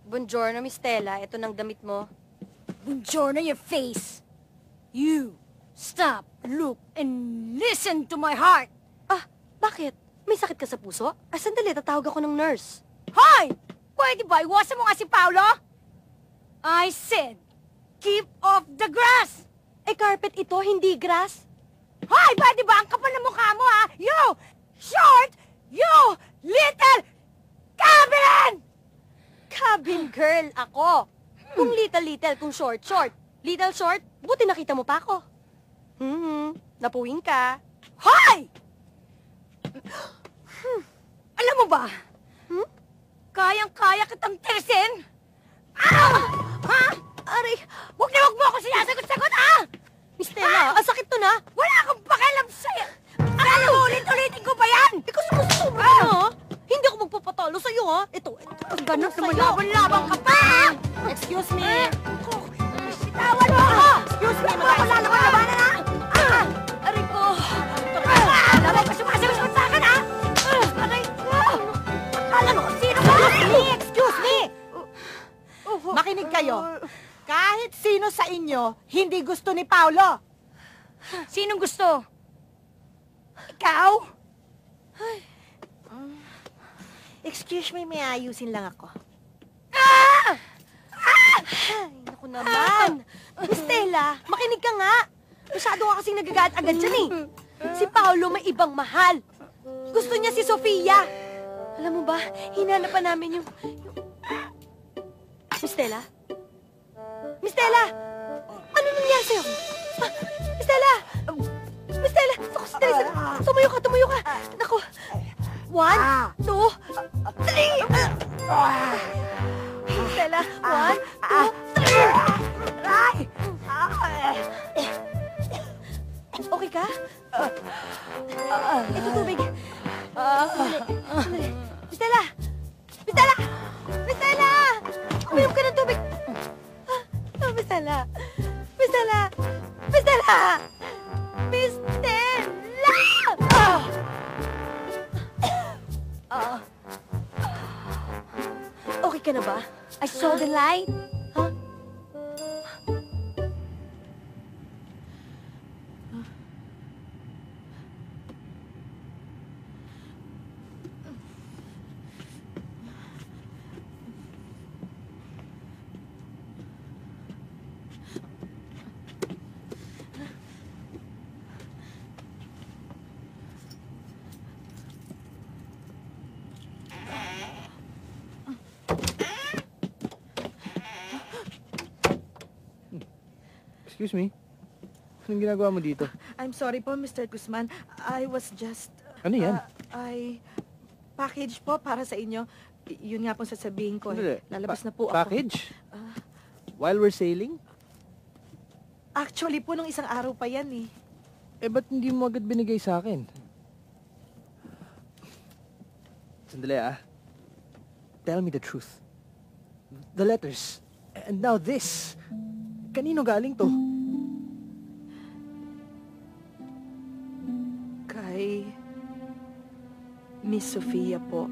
Buongiorno, Miss Stella. Ito ng damit mo. Buongiorno, your face. You, stop, look, and listen to my heart. Ah, bakit? May sakit ka sa puso? Ah, sandali, tatawag ako ng nurse. Hoy! Pwede ba iwasan mo nga si Paolo? I said, keep off the grass! Eh, carpet ito, hindi grass. Hoy! Pwede ba? Ang kapal na mukha mo, ha? You! Short! You! Little! Cabin! Cabin girl ako. Kung little, kung short. Little short, buti nakita mo pa ako. Napuwing ka. Hoy! Alam mo ba? Kayang-kaya kitang tiisin? Ha? Aray, Huwag mo ako sinasagot-sagot, ha? Miss Stella, ang sakit to na. Wala akong pakialam sa'yo! Alam mo, ulit-ulitin ko ba yan? Ikaw sumusobra ka, ha? Hindi ako magpapatalo sa'yo, ha? Ito, Ganun naman laban-laban ka pa, ha? Excuse me. Sitawan mo ako! Excuse me, lalaban-labanan, ha? Aray ko. Alam mo, sumasagot sa akin, ha? Aray ko! Akala mo kung sino ka? Excuse me. Makinig kayo. Kahit sino sa inyo, hindi gusto ni Paolo. Sinong gusto? Ikaw? Excuse me, may ayusin lang ako. Ay, naku naman. Miss Stella, makinig ka nga. Masyado ka kasing nagagalit agad dyan, eh. Si Paolo may ibang mahal. Gusto niya si Sofia. Alam mo ba, hinanapan namin yung... Miss Stella? Miss Stella! Ano nangyari sa'yo? Ah, Miss Stella! Miss Stella! Naku, Stella, tumayo ka. Naku. 1, 2, 3! Miss Stella, 1, 2, 3! Okay ka? Ito tubig. Sandali. Miss Stella! Miss Stella! Miss Stella! Uminom ka ng tubig. Miss Stella! Miss Stella! Miss Stella! Miss Stella! Okay ka na ba? I saw the light. Huh? Excuse me? Anong ginagawa mo dito? I'm sorry po, Mr. Guzman. I was just... Ano yan? Package po para sa inyo. Yun nga po sasabihin ko. Sandali. Lalabas na po ako. Package? While we're sailing? Actually po, nung isang araw pa yan eh. Eh, ba't hindi mo agad binigay sa akin? Sandali Tell me the truth. The letters. And now this. Kanino galing to? Kay Miss Sofia po.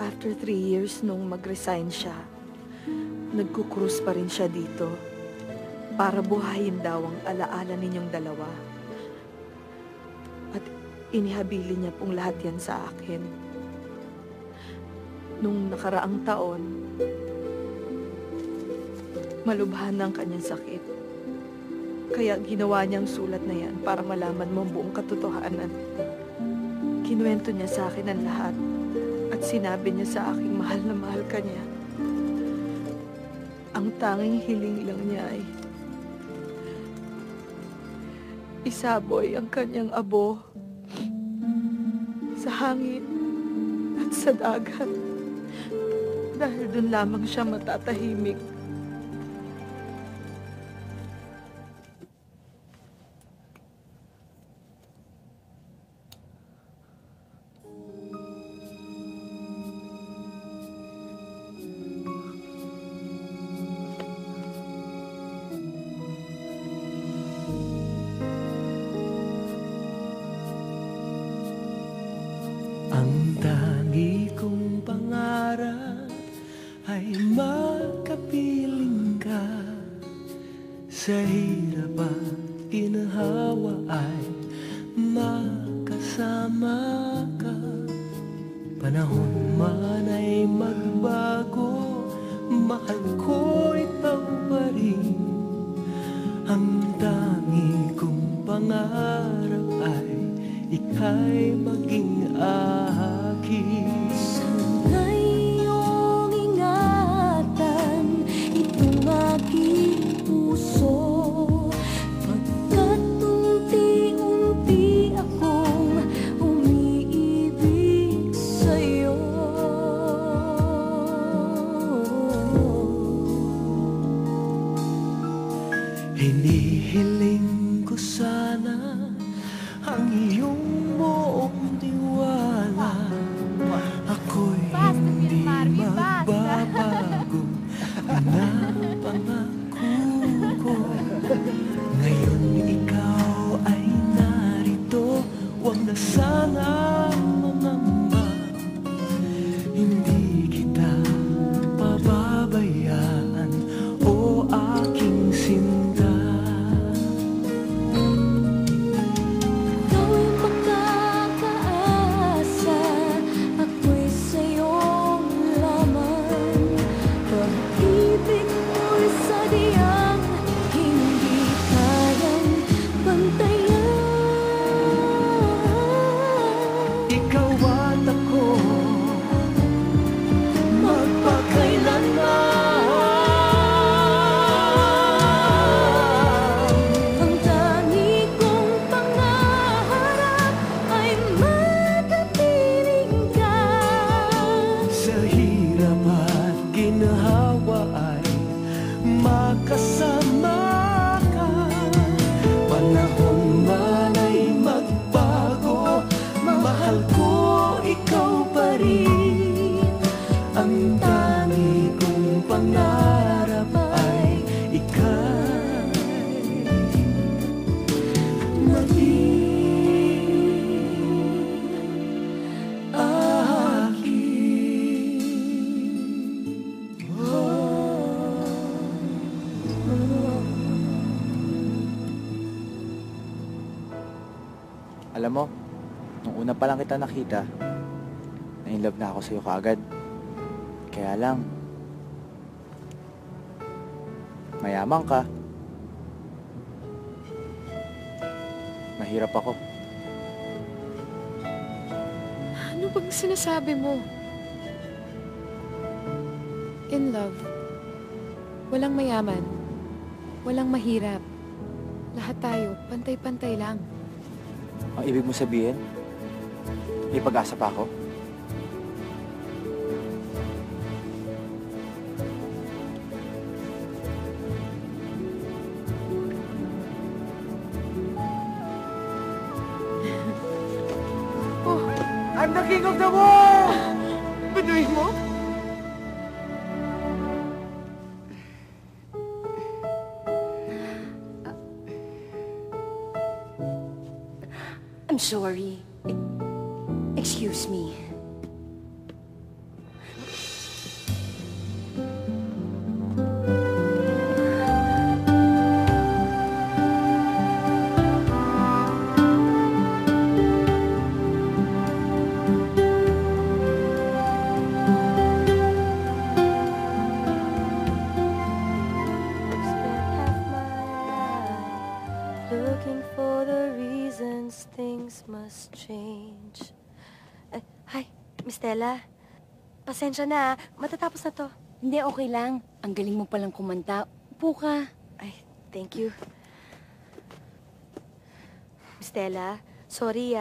After 3 years nung mag-resign siya, nagkukrus pa rin siya dito para buhayin daw ang alaala ninyong dalawa. At inihabili niya pong lahat yan sa akin. Nung nakaraang taon, malubhan ng kanyang sakit. Kaya ginawa niyang sulat na yan para malaman mo ang buong katotohanan. Kinuwento niya sa akin ang lahat. At sinabi niya sa aking mahal na mahal ka niya. Ang tanging hiling lang niya ay isaboy ang kanyang abo sa hangin at sa dagat. Dahil dun lamang siya matatahimik. tangi kong pangarap ay makapiling ka. Sa hirap at ginhawa ay makasama ka. Panahon man ay magbago, mahal ko ikaw pa rin. Ang tangi kong pangarap ay ika'y maging akin. Sana'y iyong ingatan itong aking puso, pagkat unti-unti akong umiibig sa'yo. Hinihiling ko sana ang iyong buong tiwala. Ako'y hindi magbabago na pangako ko. Ngayon ikaw ay narito, huwag na sana mamamba. Hindi kita pababayaan, o aking sinta. Ikaw ay makakaasa, ako'y sa'yo lamang. Pag-ibig mo'y sadyang hindi kayang bantayan. Ikaw at ako magpakailanman. Ang tangi kong pangarap ay makapiling ka. Sa hirap at ginhawa ay makasama ka. Panahon man ay magbago, mahal ko ikaw pa rin. Ang tangi kong pangarap ay ika'y maging akin. Alam mo, nung una pa lang kita nakita, na-inlove na ako sa'yo kaagad. Kaya lang, mayaman ka. Mahirap ako. Ano bang sinasabi mo? In love, walang mayaman, walang mahirap. Lahat tayo, pantay-pantay lang. Ang ibig mo sabihin, may pag-asa pa ako? I'm the king of the world! Binuhin mo? I'm sorry. Excuse me. Spent half my life looking for the reasons things must change. Hi, Miss Stella. Pasensya na, matatapos na to. Hindi, okay lang. Ang galing mo palang kumanta. Upo ka. Ay, thank you. Miss Stella, sorry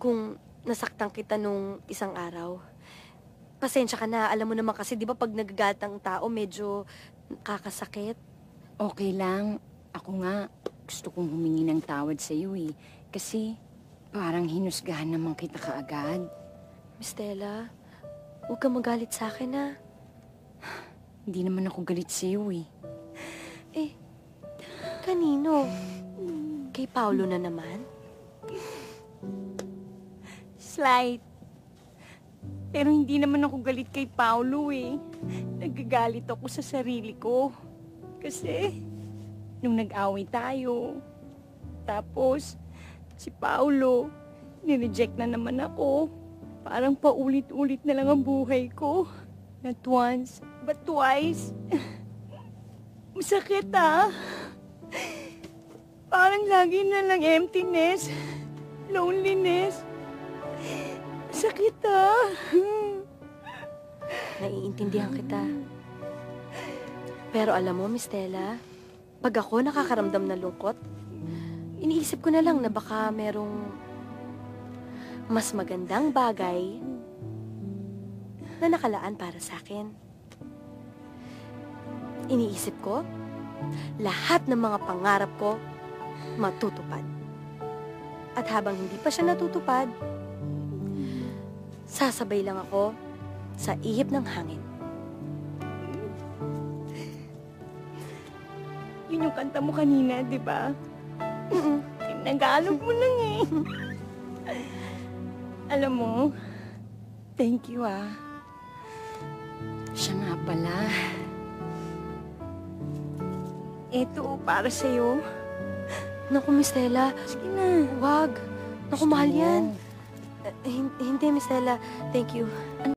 kung nasaktan kita nung isang araw. Pasensya ka na, alam mo naman kasi, di ba pag nagagalit ang tao, medyo kakasakit. Okay lang. Ako nga, gusto kong humingi ng tawad sa iyo eh. Kasi parang hinusgahan naman kita kaagad. Miss Stella, huwag kang magalit sa akin Hindi naman ako galit sa iyo eh. Eh, kanino? Kay Paolo na naman? Slight. Pero hindi naman ako galit kay Paolo eh. Nagagalit ako sa sarili ko. Kasi, nung nag-away tayo, tapos, si Paolo, nireject na naman ako. Parang paulit-ulit na lang ang buhay ko. Not once, but twice. Masakit ah. Parang lagi na lang emptiness, loneliness. Sakit ah. Naiintindihan kita. Pero alam mo, Miss Stella, pag ako nakakaramdam ng lungkot, iniisip ko na lang na baka merong mas magandang bagay na nakalaan para sa akin. Iniisip ko, lahat ng mga pangarap ko matutupad. At habang hindi pa siya natutupad, sasabay lang ako sa ihip ng hangin. Yun yung kanta mo kanina, di ba? Tinagalog mo lang eh. Alam mo, thank you ah. Siya nga pala. Ito, para sa'yo. Naku, Miss Stella, Sige na. wag. Naku, Gusto mahal mo? yan. Hindi, Miss Stella. Thank you.